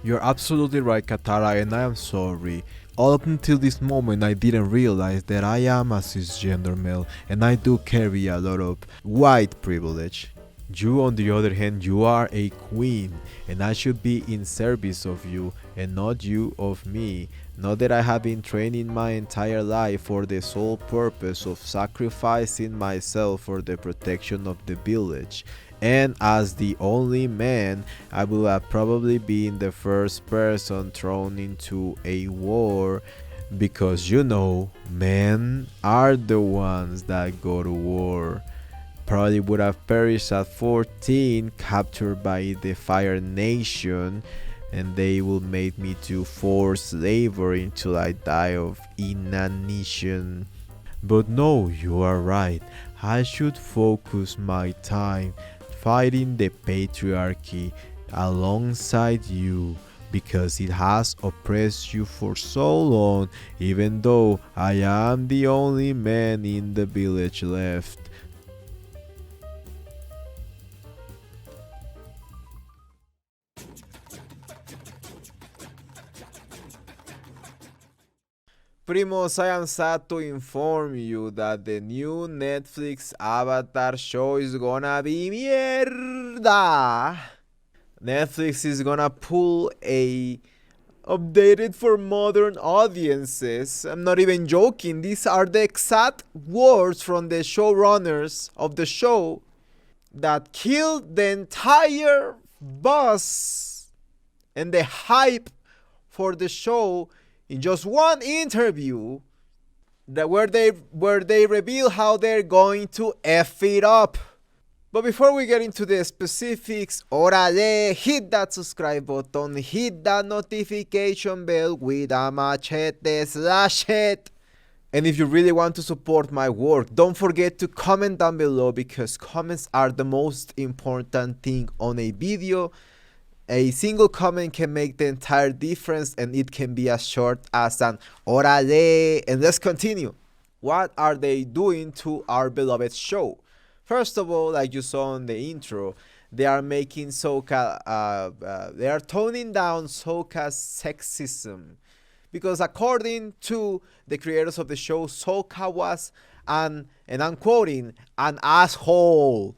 You're absolutely right, Katara, and I am sorry. All up until this moment, I didn't realize that I am a cisgender male, and I do carry a lot of white privilege. You, on the other hand, you are a queen, and I should be in service of you, and not you of me. Not that I have been training my entire life for the sole purpose of sacrificing myself for the protection of the village. And as the only man, I will have probably been the first person thrown into a war, because you know, men are the ones that go to war. Probably would have perished at 14, captured by the Fire Nation, and they will make me to forced labor until I die of inanition. But no, you are right. I should focus my time fighting the patriarchy alongside you, because it has oppressed you for so long, even though I am the only man in the village left. Primos, I am sad to inform you that the new Netflix Avatar show is gonna be mierda. Netflix is gonna pull a updated for modern audiences. I'm not even joking. These are the exact words from the showrunners of the show that killed the entire buzz and the hype for the show in just one interview, that where they reveal how they're going to F it up. But before we get into the specifics, orale, hit that subscribe button, hit that notification bell with a machete, slash it. And if you really want to support my work, don't forget to comment down below, because comments are the most important thing on a video. A single comment can make the entire difference, and it can be as short as an orale. And let's continue. What are they doing to our beloved show? First of all, like you saw in the intro, they are making Sokka, they are toning down Sokka's sexism. Because according to the creators of the show, Sokka was and I'm quoting, an asshole.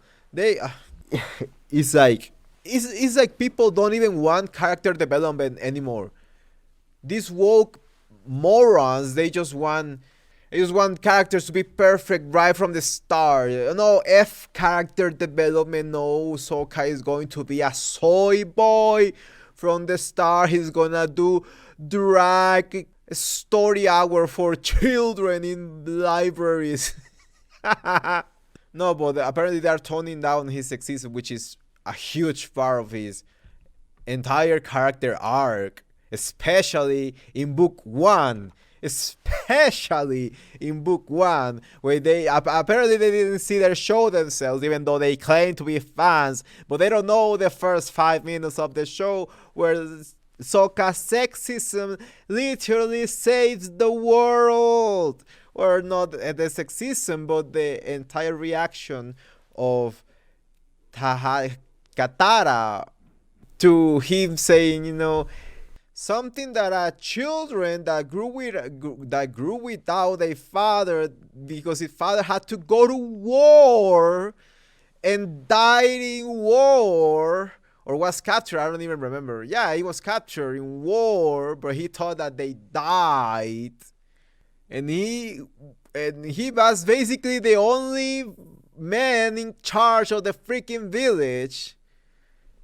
It's like people don't even want character development anymore. These woke morons, they just want characters to be perfect right from the start. No, F character development. No, Sokka is going to be a soy boy from the start. He's gonna do drag story hour for children in libraries. No, but apparently they are toning down his sexism, which is a huge part of his entire character arc, especially in book 1. Where they apparently they didn't see their show themselves, even though they claim to be fans, but they don't know the first 5 minutes of the show where Sokka's sexism literally saves the world. Or not the sexism, but the entire reaction of Katara to him saying, something that children that grew without a father, because his father had to go to war and died in war, or was captured. I don't even remember. Yeah, he was captured in war, but he thought that they died, and he was basically the only man in charge of the freaking village.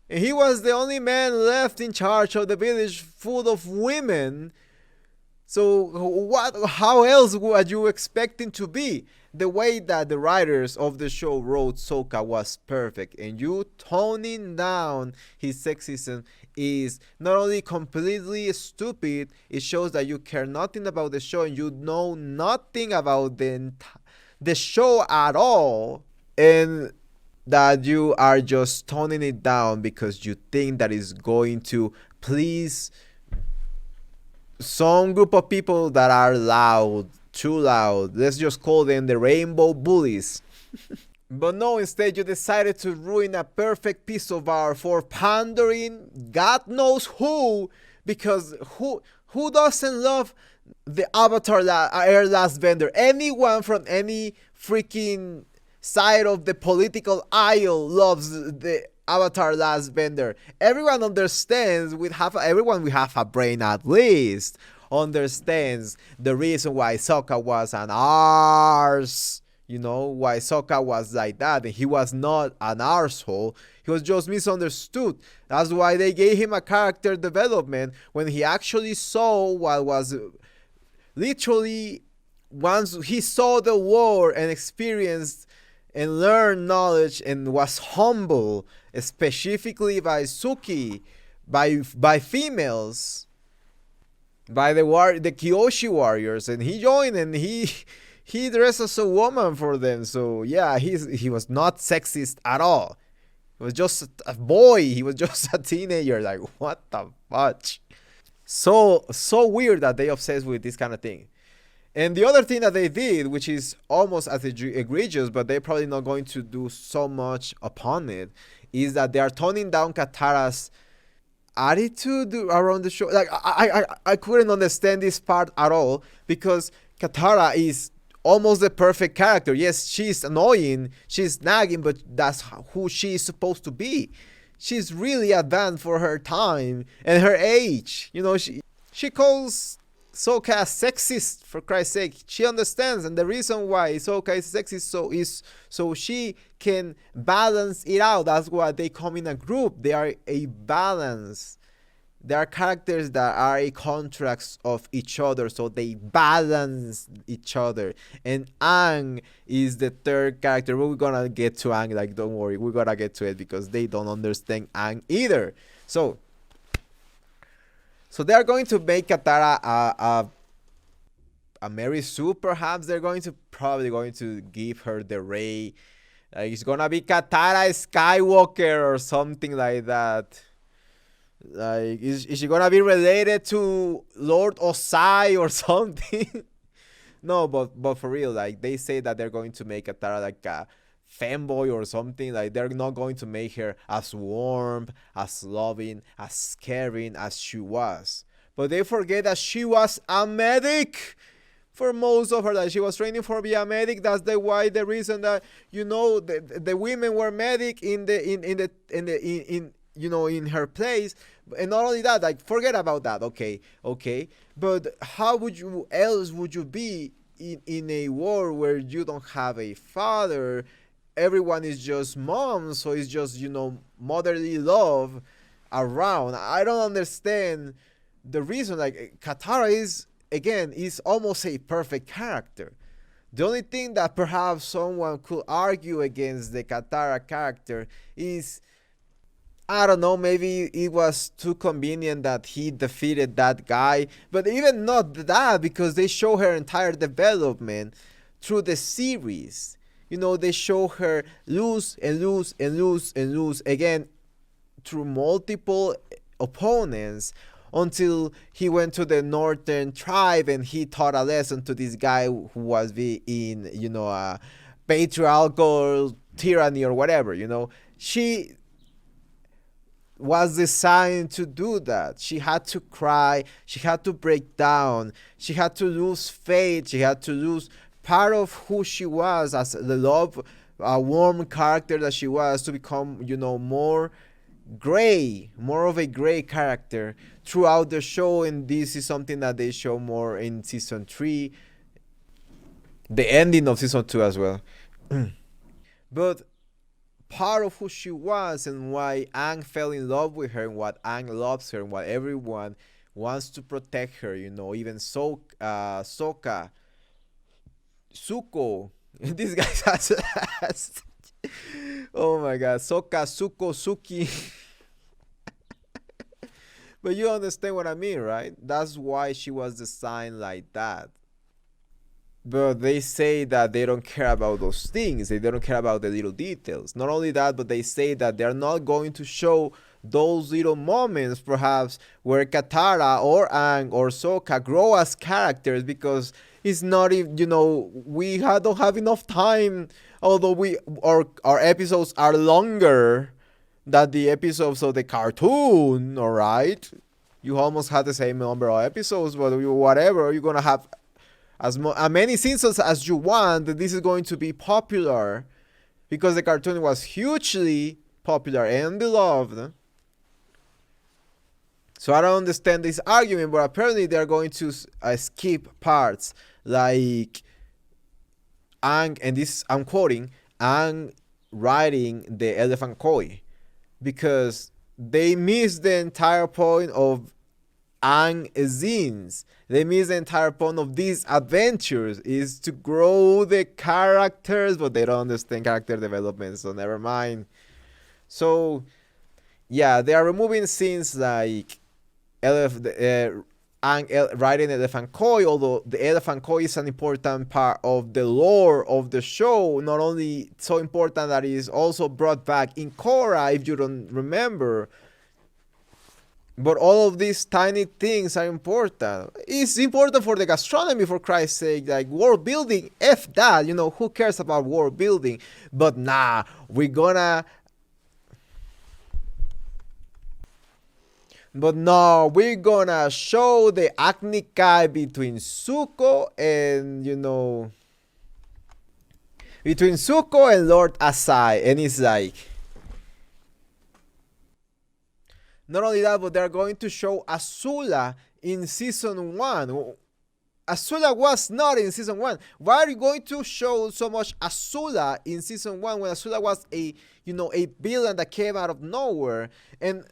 And he was the only man left in charge of the village full of women. So how else would you expect him to be? The way that the writers of the show wrote Sokka was perfect, and you toning down his sexism is not only completely stupid, it shows that you care nothing about the show and you know nothing about the show at all, and that you are just toning it down because you think that is going to please some group of people that are loud, too loud. Let's just call them the rainbow bullies. But no, instead you decided to ruin a perfect piece of art for pandering God knows who, because who doesn't love the Avatar Air Last Bender? Anyone from any freaking side of the political aisle loves the Avatar Last Bender. Everyone understands everyone with half a brain at least understands the reason why Sokka was an arse. You know, why Sokka was like that, and he was not an arsehole. He was just misunderstood. That's why they gave him a character development when he actually saw what was literally, once he saw the war and experienced and learned knowledge and was humble, specifically by Suki, by females, by the Kyoshi warriors, and he joined and he dressed as a woman for them. So yeah, he was not sexist at all. He was just a boy. He was just a teenager. Like, what the fudge? So weird that they obsessed with this kind of thing. And the other thing that they did, which is almost as egregious, but they're probably not going to do so much upon it, is that they are toning down Katara's attitude around the show. Like, I couldn't understand this part at all, because Katara is almost the perfect character. Yes, she's annoying, she's nagging, but that's who she's supposed to be. She's really advanced for her time and her age. You know, she calls Sokka sexist, for Christ's sake. She understands, and the reason why Sokka is sexist is so she can balance it out. That's why they come in a group. They are a balance. There are characters that are a contrast of each other, so they balance each other. And Aang is the third character. We're gonna get to Aang, like, don't worry, we're gonna get to it, because they don't understand Aang either. So they are going to make Katara a Mary Sue, perhaps. They're probably going to give her the Rey. Like, it's gonna be Katara Skywalker or something like that. Like, is she gonna be related to Lord Osai or something? No, but for real, like, they say that they're going to make Katara like a femboy or something. Like, they're not going to make her as warm, as loving, as caring as she was. But they forget that she was a medic for most of her life. She was training for being a medic. That's the reason that, you know, the women were medic in in her place. And not only that, like, forget about that. Okay, but how would you be in a world where you don't have a father? Everyone is just mom, so it's just, motherly love around. I don't understand the reason. Like, Katara is almost a perfect character. The only thing that perhaps someone could argue against the Katara character is, I don't know, maybe it was too convenient that he defeated that guy. But even not that, because they show her entire development through the series. They show her lose and lose and lose and lose again through multiple opponents, until he went to the northern tribe and he taught a lesson to this guy who was in, a patriarchal tyranny or whatever. She was designed to do that. She had to cry, she had to break down, she had to lose faith, she had to lose part of who she was as the warm character that she was, to become, more of a gray character throughout the show. And this is something that they show more in season 3, the ending of season 2 as well. But part of who she was, and why Aang fell in love with her, and what Aang loves her, and what everyone wants to protect her, even Sokka, ZUKO. This guy has oh my god, Sokka, ZUKO, Suki. But you understand what I mean, right? That's why she was designed like that. But they say that they don't care about those things. They don't care about the little details. Not only that, but they say that they're not going to show those little moments perhaps where Katara or Aang or Sokka grow as characters, because it's not even, we don't have enough time, although our episodes are longer than the episodes of the cartoon, alright? You almost had the same number of episodes, but whatever, you're gonna have as many seasons as you want. This is going to be popular because the cartoon was hugely popular and beloved. So I don't understand this argument, but apparently they're going to skip parts like Aang, and this I'm quoting, Aang riding the elephant koi, because they miss the entire point of Aang scenes. They miss the entire point of these adventures is to grow the characters, but they don't understand character development, so never mind. So yeah, they are removing scenes like Aang riding elephant koi, although the elephant koi is an important part of the lore of the show. Not only so important that it is also brought back in Korra, if you don't remember. But all of these tiny things are important. It's important for the gastronomy, for Christ's sake. Like world building, F that. Who cares about world building? But nah, we're gonna show the acne kai between Zuko and Lord Asai. And it's like, not only that, but they're going to show Azula in season 1. Azula was not in season 1. Why are you going to show so much Azula in season 1 when Azula was a villain that came out of nowhere? And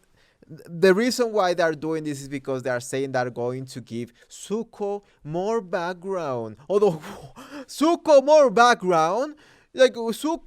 the reason why they're doing this is because they're saying they're going to give Zuko more background. Although Zuko more background, like Zuko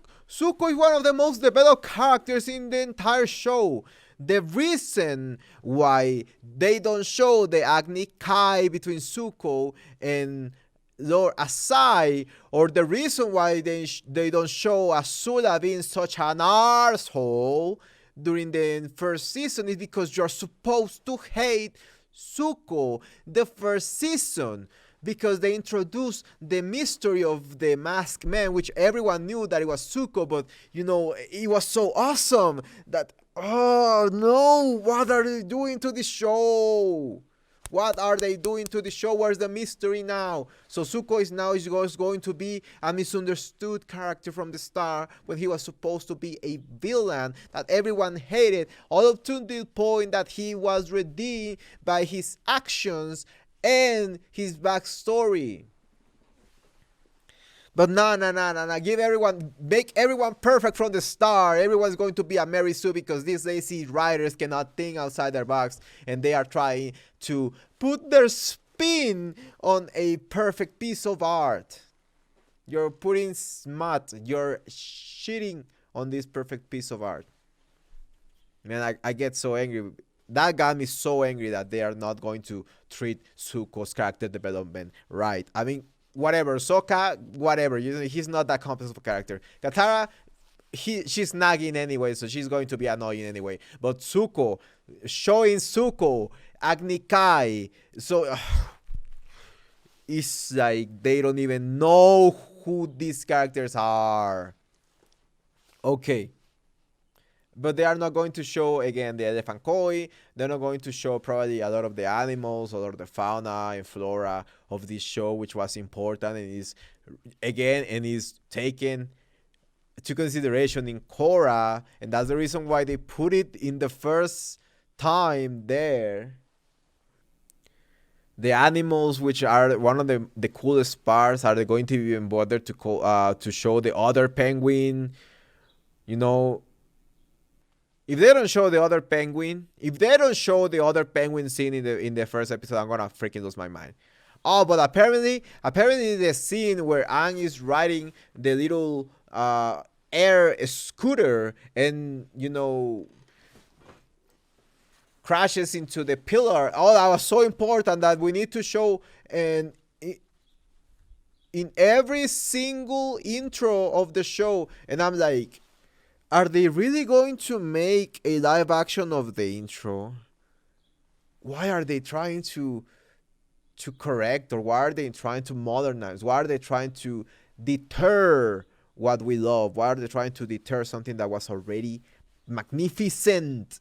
is one of the most developed characters in the entire show. The reason why they don't show the acne kai between Zuko and Lord Asai, or the reason why they don't show Azula being such an arsehole during the first season, is because you're supposed to hate Zuko the first season, because they introduced the mystery of the masked man, which everyone knew that it was Zuko, but it was so awesome that, oh no, what are they doing to the show? What are they doing to the show? Where's the mystery now? So Zuko is going to be a misunderstood character from the start, when he was supposed to be a villain that everyone hated, all up to the point that he was redeemed by his actions and his backstory. But no. Make everyone perfect from the start. Everyone's going to be a Mary Sue, because these lazy writers cannot think outside their box, and they are trying to put their spin on a perfect piece of art. You're putting smut. You're shitting on this perfect piece of art. Man, I get so angry. That got me so angry that they are not going to treat Zuko's character development right. I mean, whatever, Sokka, whatever. He's not that complex of a character. Katara, she's nagging anyway, so she's going to be annoying anyway. But Zuko, showing Zuko Agni Kai, so it's like they don't even know who these characters are. Okay. But they are not going to show, again, the elephant koi. They're not going to show probably a lot of the animals, a lot of the fauna and flora of this show, which was important and is taken to consideration in Korra. And that's the reason why they put it in the first time there. The animals, which are one of the coolest parts, are they going to even bother to show the other penguin? If they don't show the other penguin scene in the first episode, I'm gonna freaking lose my mind. Oh, but apparently the scene where Aang is riding the little air scooter and crashes into the pillar. Oh, that was so important that we need to show in every single intro of the show. And I'm like, Are they really going to make a live action of the intro? Why are they trying to correct, or why are they trying to modernize? Why are they trying to deter what we love? Why are they trying to deter something that was already magnificent?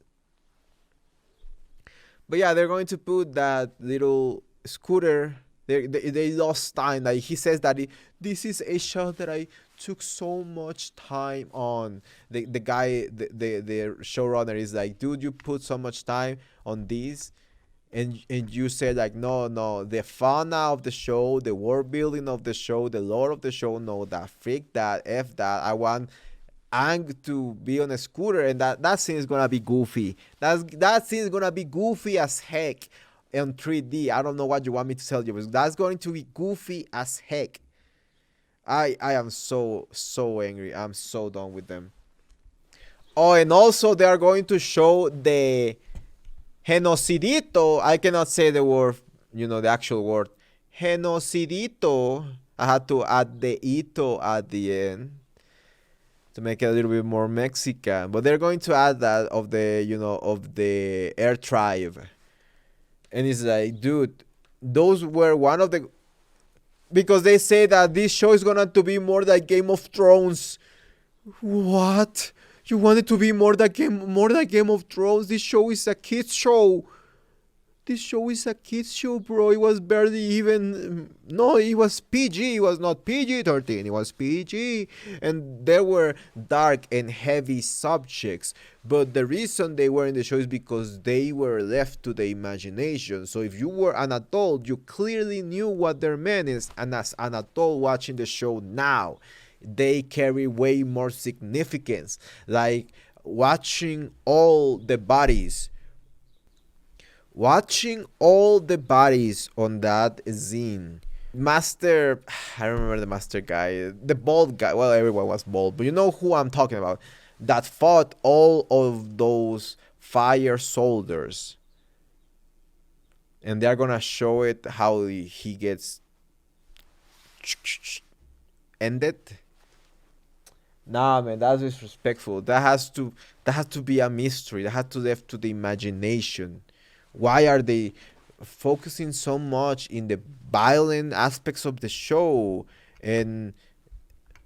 But yeah, they're going to put that little scooter. They lost time. Like he says that this is a shot that I took so much time on. The guy, the showrunner is like, dude, you put so much time on this, and you said like, no, the fauna of the show, the world building of the show, the lore of the show, no, that, freak that, f that. I want Ang to be on a scooter, and that scene is gonna be goofy. That scene is gonna be goofy as heck in 3D. I don't know what you want me to tell you, but that's going to be goofy as heck. I am so angry. I'm so done with them. Oh, and also they are going to show the genocidito. I cannot say the word, the actual word. Genocidito. I had to add the ito at the end to make it a little bit more Mexican. But they're going to add that of the air tribe. And it's like, dude, those were one of the, because they say that this show is gonna to be more like Game of Thrones. What? You want it to be more like Game of Thrones? This show is a kids show. This show is a kids show, bro. It was barely even. No, it was PG. It was not PG-13. It was PG. And there were dark and heavy subjects. But the reason they were in the show is because they were left to the imagination. So if you were an adult, you clearly knew what their meaning is. And as an adult watching the show now, they carry way more significance. Like watching all the bodies on that scene. Master, I remember the master guy, the bald guy. Well, everyone was bald, but you know who I'm talking about. That fought all of those fire soldiers. And they're gonna show it how he gets ended. Nah, man, that's disrespectful. That has to be a mystery. That has to left to the imagination. Why are they focusing so much in the violent aspects of the show and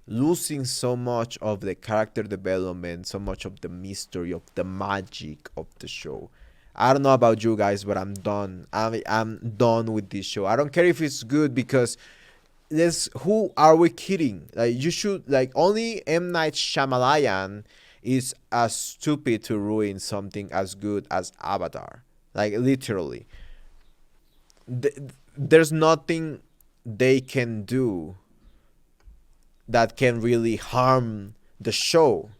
losing so much of the character development, so much of the mystery, of the magic of the show? I don't know about you guys, but I'm done. I'm done with this show. I don't care if it's good, because who are we kidding? Like, you should, like, only M. Night Shyamalan is as stupid to ruin something as good as Avatar. Like, literally. There's nothing they can do that can really harm the show.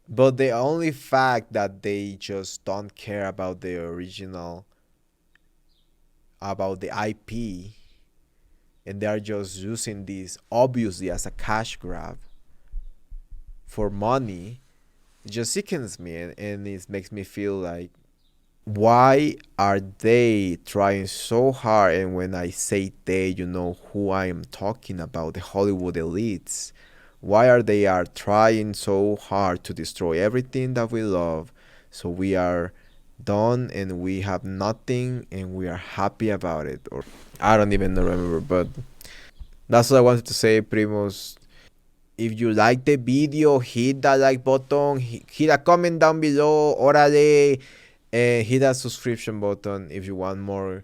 But the only fact that they just don't care about the original, about the IP, and they are just using this obviously as a cash grab for money, it just sickens me, and it makes me feel like, why are they trying so hard? And when I say they, you know who I am talking about, the Hollywood elites. Why are they trying so hard to destroy everything that we love, so we are done and we have nothing and we are happy about it? Or I don't even remember, but that's what I wanted to say, primos. If you like the video, hit that like button, hit a comment down below, orale, and hit that subscription button if you want more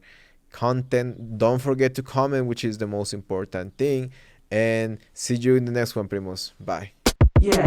content. Don't forget to comment, which is the most important thing. And see you in the next one, primos. Bye. Yeah.